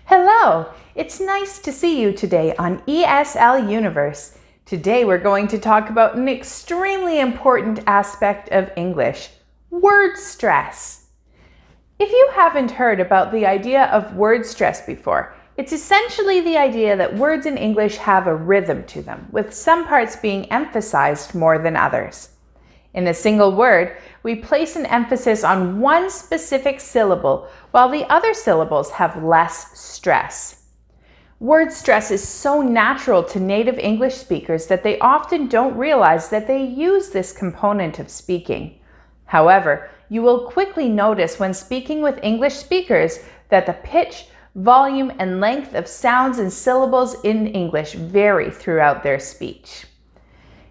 Hello! It's nice to see you today on ESL Universe. Today we're going to talk about an extremely important aspect of English, word stress. If you haven't heard about the idea of word stress before, it's essentially the idea that words in English have a rhythm to them, with some parts being emphasized more than others. In a single word, we place an emphasis on one specific syllable, while the other syllables have less stress. Word stress is so natural to native English speakers that they often don't realize that they use this component of speaking. However, you will quickly notice when speaking with English speakers that the pitch, volume, and length of sounds and syllables in English vary throughout their speech.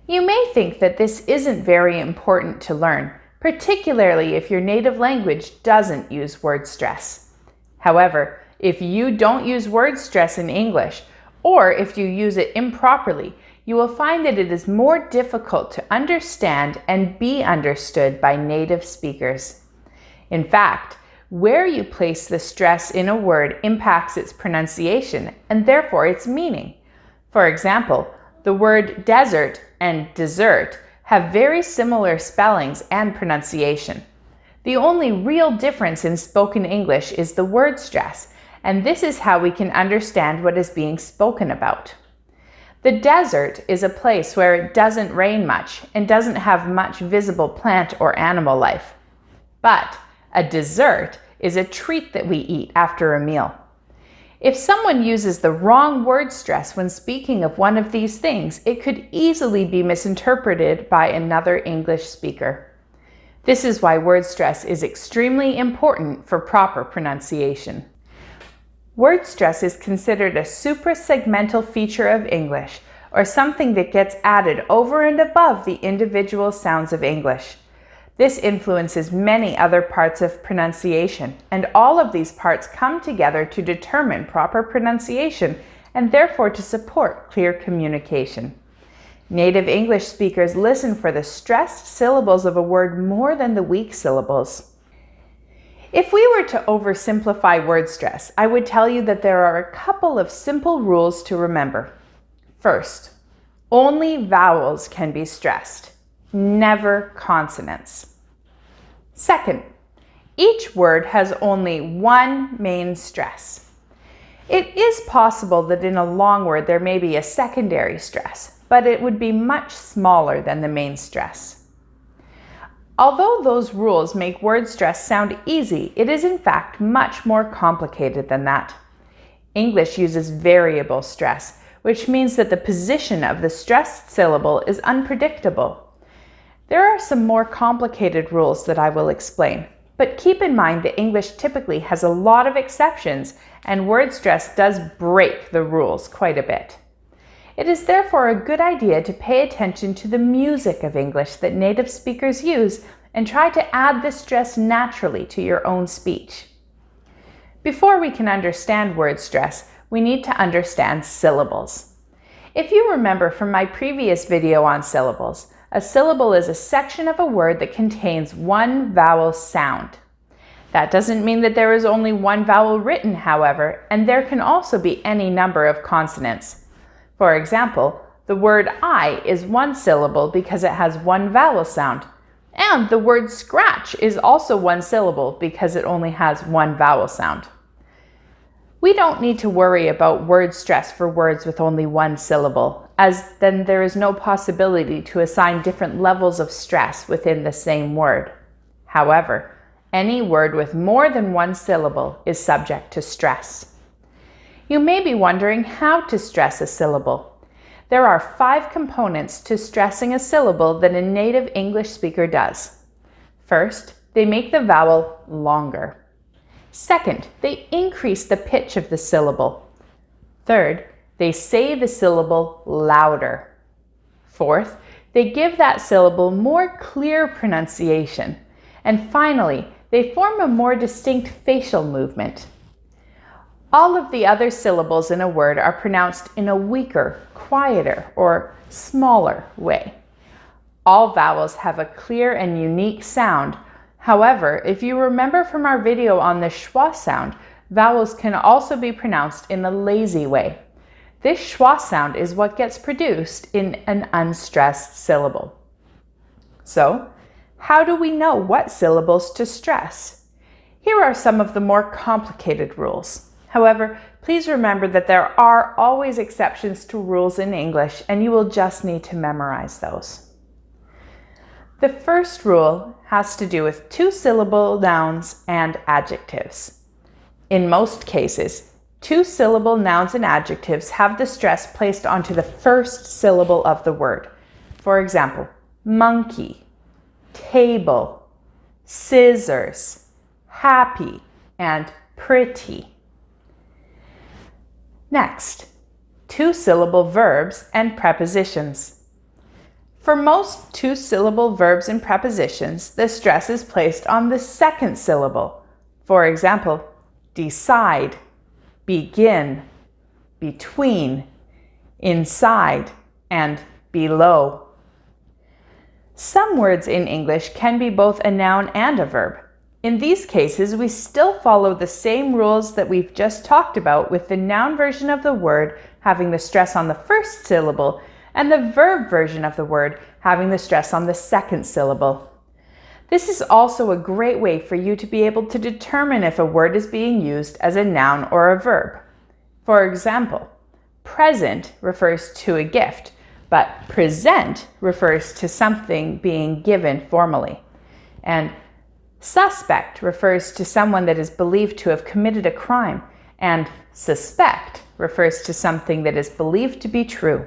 You may think that this isn't very important to learn, particularly if your native language doesn't use word stress. However, if you don't use word stress in English, or if you use it improperly, you will find that it is more difficult to understand and be understood by native speakers. In fact, where you place the stress in a word impacts its pronunciation and therefore its meaning. For example, the word desert and dessert have very similar spellings and pronunciation. The only real difference in spoken English is the word stress, and this is how we can understand what is being spoken about. The desert is a place where it doesn't rain much and doesn't have much visible plant or animal life. But a dessert is a treat that we eat after a meal. If someone uses the wrong word stress when speaking of one of these things, it could easily be misinterpreted by another English speaker. This is why word stress is extremely important for proper pronunciation. Word stress is considered a suprasegmental feature of English, or something that gets added over and above the individual sounds of English. This influences many other parts of pronunciation, and all of these parts come together to determine proper pronunciation and therefore to support clear communication. Native English speakers listen for the stressed syllables of a word more than the weak syllables. If we were to oversimplify word stress, I would tell you that there are a couple of simple rules to remember. First, only vowels can be stressed, never consonants. Second, each word has only one main stress. It is possible that in a long word there may be a secondary stress, but it would be much smaller than the main stress. Although those rules make word stress sound easy, it is in fact much more complicated than that. English uses variable stress, which means that the position of the stressed syllable is unpredictable. There are some more complicated rules that I will explain, but keep in mind that English typically has a lot of exceptions and word stress does break the rules quite a bit. It is therefore a good idea to pay attention to the music of English that native speakers use and try to add the stress naturally to your own speech. Before we can understand word stress, we need to understand syllables. If you remember from my previous video on syllables, a syllable is a section of a word that contains one vowel sound. That doesn't mean that there is only one vowel written, however, and there can also be any number of consonants. For example, the word I is one syllable because it has one vowel sound, and the word scratch is also one syllable because it only has one vowel sound. We don't need to worry about word stress for words with only one syllable, as then there is no possibility to assign different levels of stress within the same word. However, any word with more than one syllable is subject to stress. You may be wondering how to stress a syllable. There are 5 components to stressing a syllable that a native English speaker does. First, they make the vowel longer. Second, they increase the pitch of the syllable. Third, they say the syllable louder. Fourth, they give that syllable more clear pronunciation. And finally, they form a more distinct facial movement. All of the other syllables in a word are pronounced in a weaker, quieter, or smaller way. All vowels have a clear and unique sound. However, if you remember from our video on the schwa sound, vowels can also be pronounced in a lazy way. This schwa sound is what gets produced in an unstressed syllable. So, how do we know what syllables to stress? Here are some of the more complicated rules. However, please remember that there are always exceptions to rules in English, and you will just need to memorize those. The first rule has to do with two-syllable nouns and adjectives. In most cases, two-syllable nouns and adjectives have the stress placed onto the first syllable of the word. For example, monkey, table, scissors, happy, and pretty. Next, two-syllable verbs and prepositions. For most two-syllable verbs and prepositions, the stress is placed on the second syllable. For example, decide, begin, between, inside, and below. Some words in English can be both a noun and a verb. In these cases, we still follow the same rules that we've just talked about, with the noun version of the word having the stress on the first syllable and the verb version of the word having the stress on the second syllable. This is also a great way for you to be able to determine if a word is being used as a noun or a verb. For example, present refers to a gift, but present refers to something being given formally. And suspect refers to someone that is believed to have committed a crime, and suspect refers to something that is believed to be true.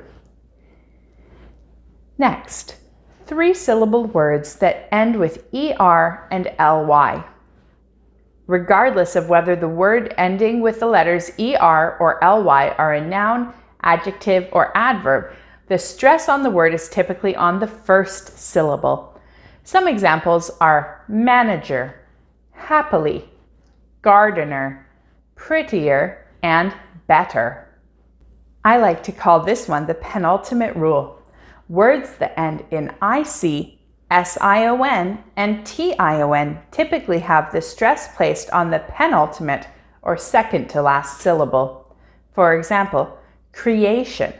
Next, three-syllable words that end with ER and LY. Regardless of whether the word ending with the letters ER or LY are a noun, adjective, or adverb, the stress on the word is typically on the first syllable. Some examples are manager, happily, gardener, prettier, and better. I like to call this one the penultimate rule. Words that end in IC, SION, and TION typically have the stress placed on the penultimate or second to last syllable. For example, creation,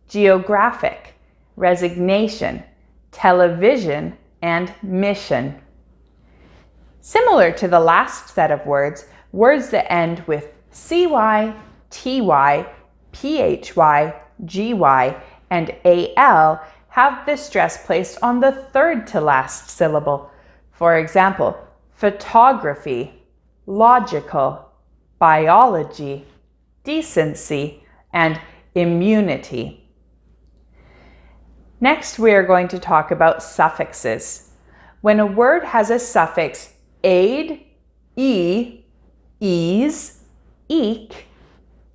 geographic, resignation, television, and mission. Similar to the last set of words, words that end with CY, TY, PHY, GY, and AL have the stress placed on the third to last syllable. For example, photography, logical, biology, decency, and immunity. Next, we are going to talk about suffixes. When a word has a suffix aid, e, ease, eek,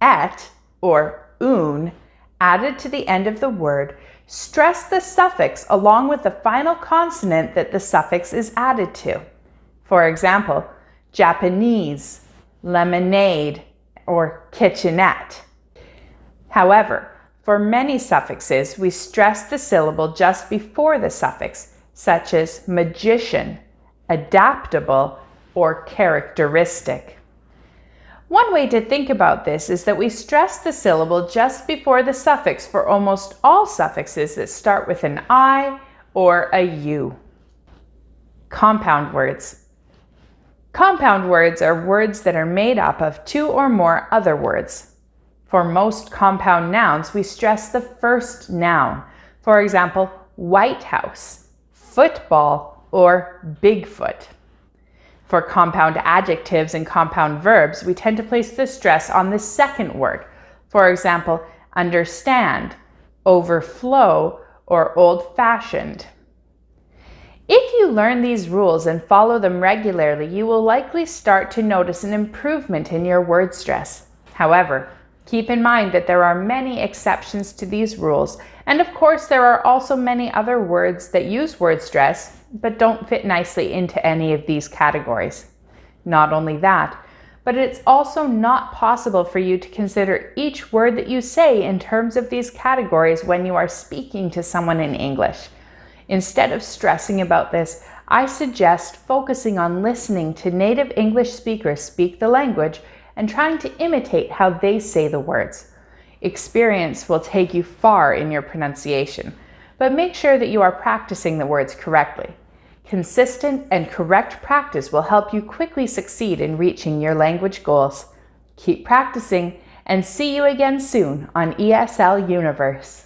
et, or un added to the end of the word, stress the suffix along with the final consonant that the suffix is added to. For example, Japanese, lemonade, or kitchenette. However, for many suffixes, we stress the syllable just before the suffix, such as magician, adaptable, or characteristic. One way to think about this is that we stress the syllable just before the suffix for almost all suffixes that start with an I or a U. Compound words. Compound words are words that are made up of two or more other words. For most compound nouns, we stress the first noun. For example, White House, football, or Bigfoot. For compound adjectives and compound verbs, we tend to place the stress on the second word. For example, understand, overflow, or old-fashioned. If you learn these rules and follow them regularly, you will likely start to notice an improvement in your word stress. However, keep in mind that there are many exceptions to these rules, and of course there are also many other words that use word stress but don't fit nicely into any of these categories. Not only that, but it's also not possible for you to consider each word that you say in terms of these categories when you are speaking to someone in English. Instead of stressing about this, I suggest focusing on listening to native English speakers speak the language and trying to imitate how they say the words. Experience will take you far in your pronunciation, but make sure that you are practicing the words correctly. Consistent and correct practice will help you quickly succeed in reaching your language goals. Keep practicing and see you again soon on ESL Universe.